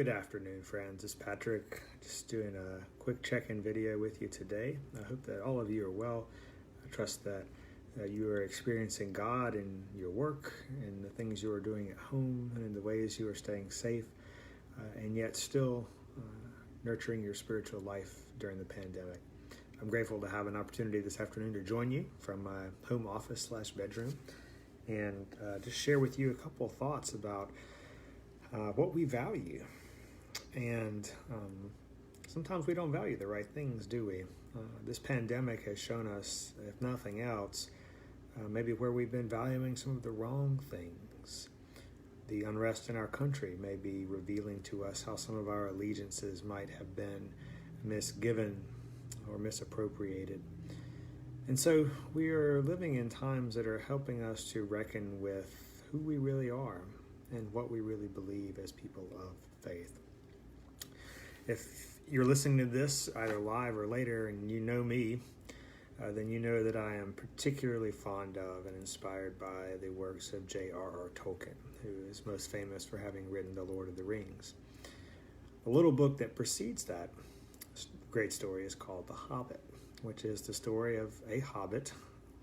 Good afternoon, friends. It's Patrick, just doing a quick check-in video with you today. I hope that all of you are well. I trust that you are experiencing God in your work, in the things you are doing at home, and in the ways you are staying safe, and yet still nurturing your spiritual life during the pandemic. I'm grateful to have an opportunity this afternoon to join you from my home office/bedroom and just share with you a couple of thoughts about what we value. And sometimes we don't value the right things, do we? This pandemic has shown us, if nothing else, maybe where we've been valuing some of the wrong things. The unrest in our country may be revealing to us how some of our allegiances might have been misgiven or misappropriated. And so we are living in times that are helping us to reckon with who we really are and what we really believe as people of faith. If you're listening to this either live or later and you know me, then you know that I am particularly fond of and inspired by the works of J.R.R. Tolkien, who is most famous for having written The Lord of the Rings. The little book that precedes that great story is called The Hobbit, which is the story of a hobbit,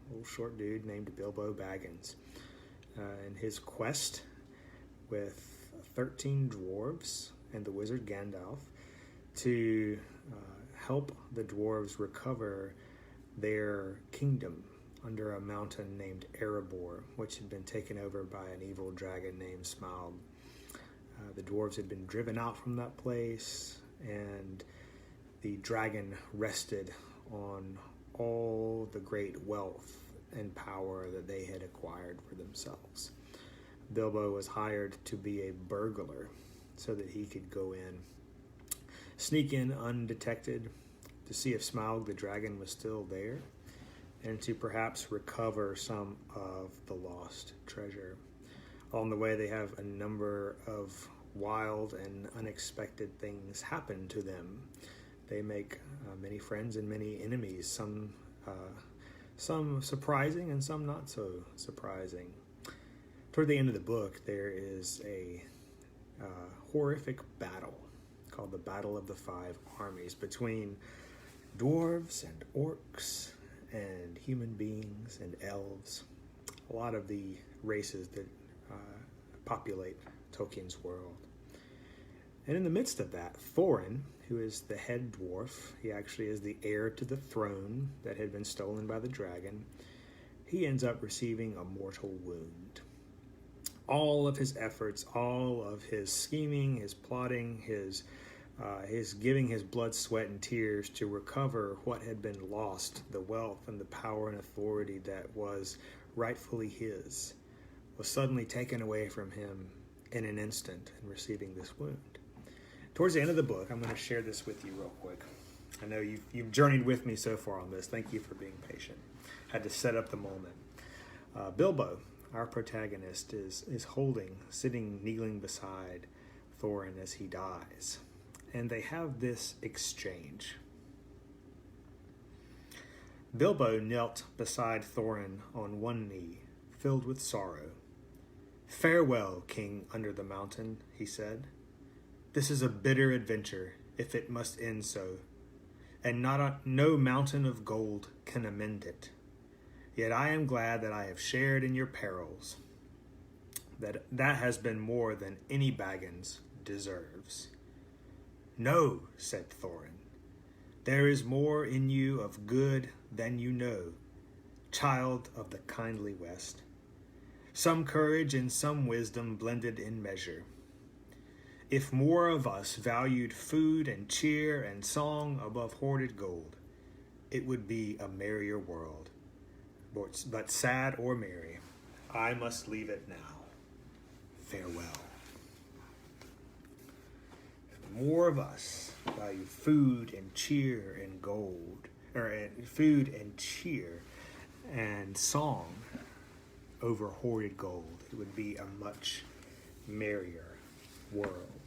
a little short dude named Bilbo Baggins, and his quest with 13 dwarves and the wizard Gandalf to help the dwarves recover their kingdom under a mountain named Erebor, which had been taken over by an evil dragon named Smaug. The dwarves had been driven out from that place, and the dragon rested on all the great wealth and power that they had acquired for themselves. Bilbo was hired to be a burglar so that he could go in, sneak in undetected, to see if Smaug the dragon was still there, and to perhaps recover some of the lost treasure. Along the way, they have a number of wild and unexpected things happen to them. They make many friends and many enemies, some surprising and some not so surprising. Toward the end of the book, there is a horrific battle called the Battle of the Five Armies between dwarves and orcs and human beings and elves, a lot of the races that populate Tolkien's world. And in the midst of that, Thorin, who is the head dwarf, he actually is the heir to the throne that had been stolen by the dragon, he ends up receiving a mortal wound. All of his efforts, all of his scheming, his plotting, his giving his blood, sweat, and tears to recover what had been lost, the wealth and the power and authority that was rightfully his, was suddenly taken away from him in an instant in receiving this wound. Towards the end of the book, I'm going to share this with you real quick. I know you've journeyed with me so far on this. Thank you for being patient. Had to set up the moment. Bilbo, our protagonist, is sitting, kneeling beside Thorin as he dies. And they have this exchange. Bilbo knelt beside Thorin on one knee, filled with sorrow. "Farewell, King under the mountain," he said. "This is a bitter adventure, if it must end so, and no mountain of gold can amend it. Yet I am glad that I have shared in your perils. That has been more than any Baggins deserves." "No," said Thorin. "There is more in you of good than you know, child of the kindly West. Some courage and some wisdom blended in measure. If more of us valued food and cheer and song above hoarded gold, it would be a merrier world. But sad or merry, I must leave it now. Farewell." More of us value food and cheer and gold, or food and cheer and song over hoarded gold, it would be a much merrier world.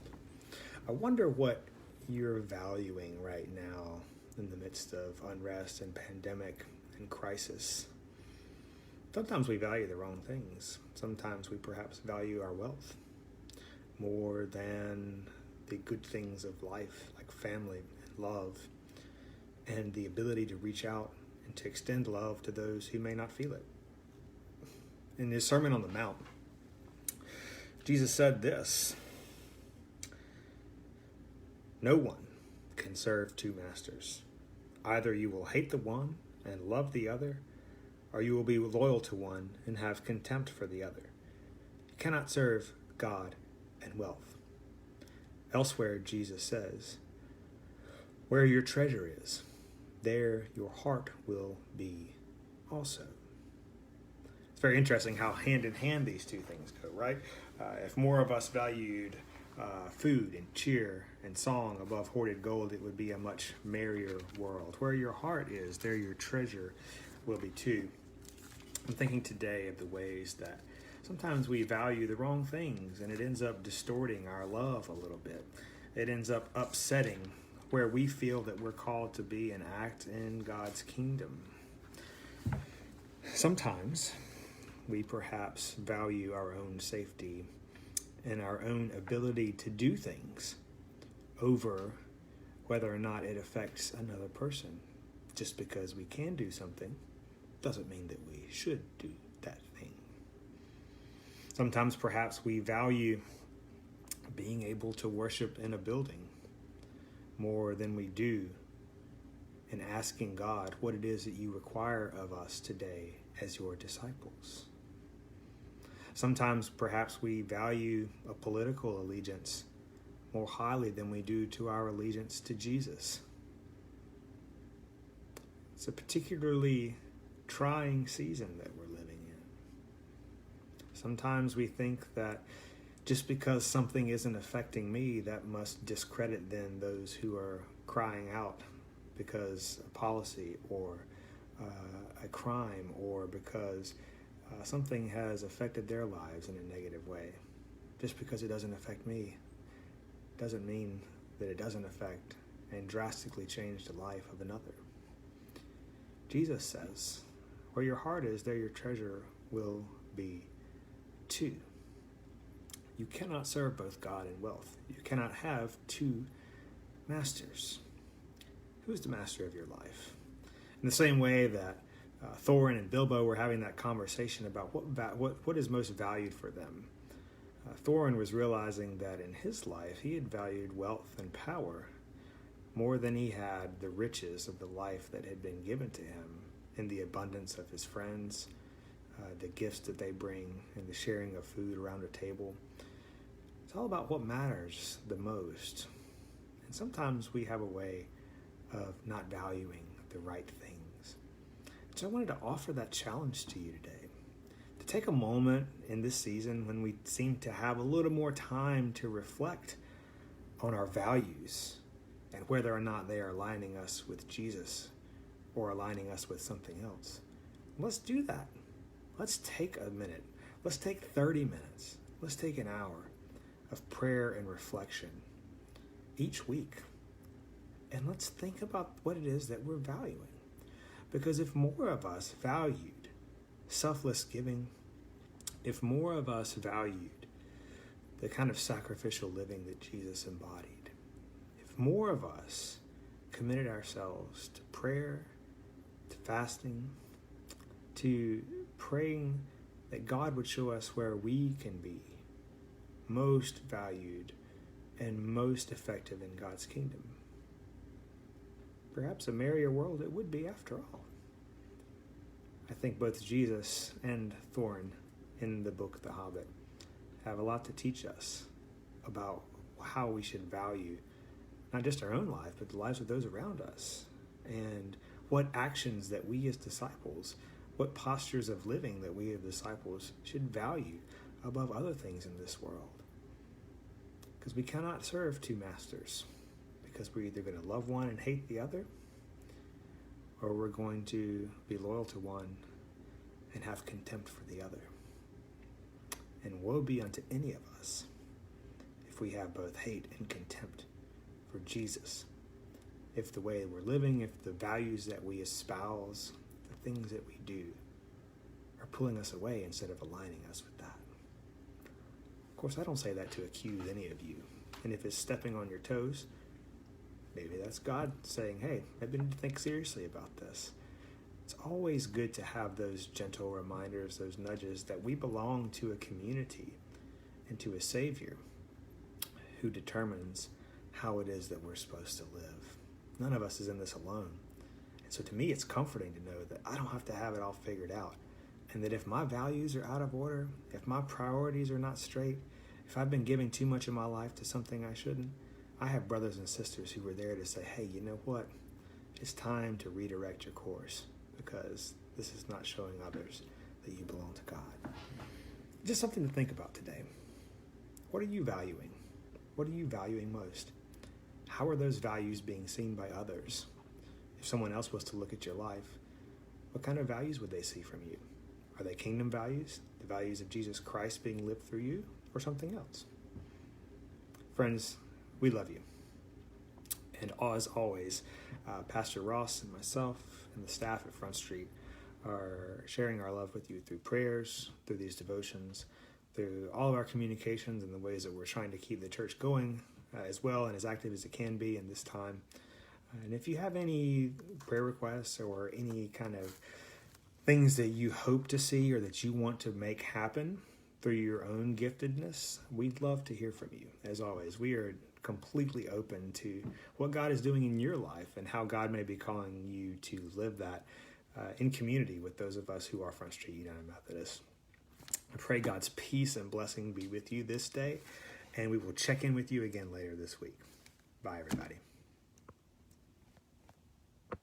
I wonder what you're valuing right now in the midst of unrest and pandemic and crisis. Sometimes we value the wrong things. Sometimes we perhaps value our wealth more than the good things of life, like family and love, and the ability to reach out and to extend love to those who may not feel it. In his Sermon on the Mount, Jesus said this: "No one can serve two masters. Either you will hate the one and love the other, or you will be loyal to one and have contempt for the other. You cannot serve God and wealth." Elsewhere, Jesus says, "Where your treasure is, there your heart will be also." It's very interesting how hand in hand these two things go, right? If more of us valued food and cheer and song above hoarded gold, it would be a much merrier world. Where your heart is, there your treasure will be too. I'm thinking today of the ways that sometimes we value the wrong things, and it ends up distorting our love a little bit. It ends up upsetting where we feel that we're called to be and act in God's kingdom. Sometimes we perhaps value our own safety and our own ability to do things over whether or not it affects another person. Just because we can do something doesn't mean that we should do that thing. Sometimes perhaps we value being able to worship in a building more than we do in asking God what it is that you require of us today as your disciples. Sometimes perhaps we value a political allegiance more highly than we do to our allegiance to Jesus. It's a particularly trying season that we're living in. Sometimes we think that just because something isn't affecting me, that must discredit then those who are crying out because a policy or a crime, or because something has affected their lives in a negative way. Just because it doesn't affect me doesn't mean that it doesn't affect and drastically change the life of another. Jesus says, "Where your heart is, there your treasure will be too." You cannot serve both God and wealth. You cannot have two masters. Who is the master of your life? In the same way that Thorin and Bilbo were having that conversation about what is most valued for them, Thorin was realizing that in his life he had valued wealth and power more than he had the riches of the life that had been given to him in the abundance of his friends, the gifts that they bring, and the sharing of food around a table. It's all about what matters the most. And sometimes we have a way of not valuing the right things. So I wanted to offer that challenge to you today, to take a moment in this season when we seem to have a little more time to reflect on our values and whether or not they are aligning us with Jesus or aligning us with something else. Let's do that. Let's take a minute. Let's take 30 minutes. Let's take an hour of prayer and reflection each week. And let's think about what it is that we're valuing. Because if more of us valued selfless giving, if more of us valued the kind of sacrificial living that Jesus embodied, if more of us committed ourselves to prayer, to fasting, to praying that God would show us where we can be most valued and most effective in God's kingdom, perhaps a merrier world it would be after all. I think both Jesus and Thorin in the book The Hobbit have a lot to teach us about how we should value not just our own life, but the lives of those around us, and what actions that we as disciples, what postures of living that we as disciples should value above other things in this world. Because we cannot serve two masters, because we're either going to love one and hate the other, or we're going to be loyal to one and have contempt for the other. And woe be unto any of us if we have both hate and contempt for Jesus. If the way we're living, if the values that we espouse, the things that we do are pulling us away instead of aligning us with that. Of course, I don't say that to accuse any of you. And if it's stepping on your toes, maybe that's God saying, hey, maybe you need to think seriously about this. It's always good to have those gentle reminders, those nudges that we belong to a community and to a Savior who determines how it is that we're supposed to live. None of us is in this alone. And so to me, it's comforting to know that I don't have to have it all figured out. And that if my values are out of order, if my priorities are not straight, if I've been giving too much of my life to something I shouldn't, I have brothers and sisters who are there to say, hey, you know what? It's time to redirect your course because this is not showing others that you belong to God. Just something to think about today. What are you valuing? What are you valuing most? How are those values being seen by others? If someone else was to look at your life, what kind of values would they see from you? Are they kingdom values, the values of Jesus Christ being lived through you, or something else? Friends, we love you. And as always, Pastor Ross and myself and the staff at Front Street are sharing our love with you through prayers, through these devotions, through all of our communications and the ways that we're trying to keep the church going as well and as active as it can be in this time. And if you have any prayer requests or any kind of things that you hope to see or that you want to make happen through your own giftedness, we'd love to hear from you. As always, we are completely open to what God is doing in your life and how God may be calling you to live that in community with those of us who are Front Street United Methodists. I pray God's peace and blessing be with you this day, and we will check in with you again later this week. Bye, everybody.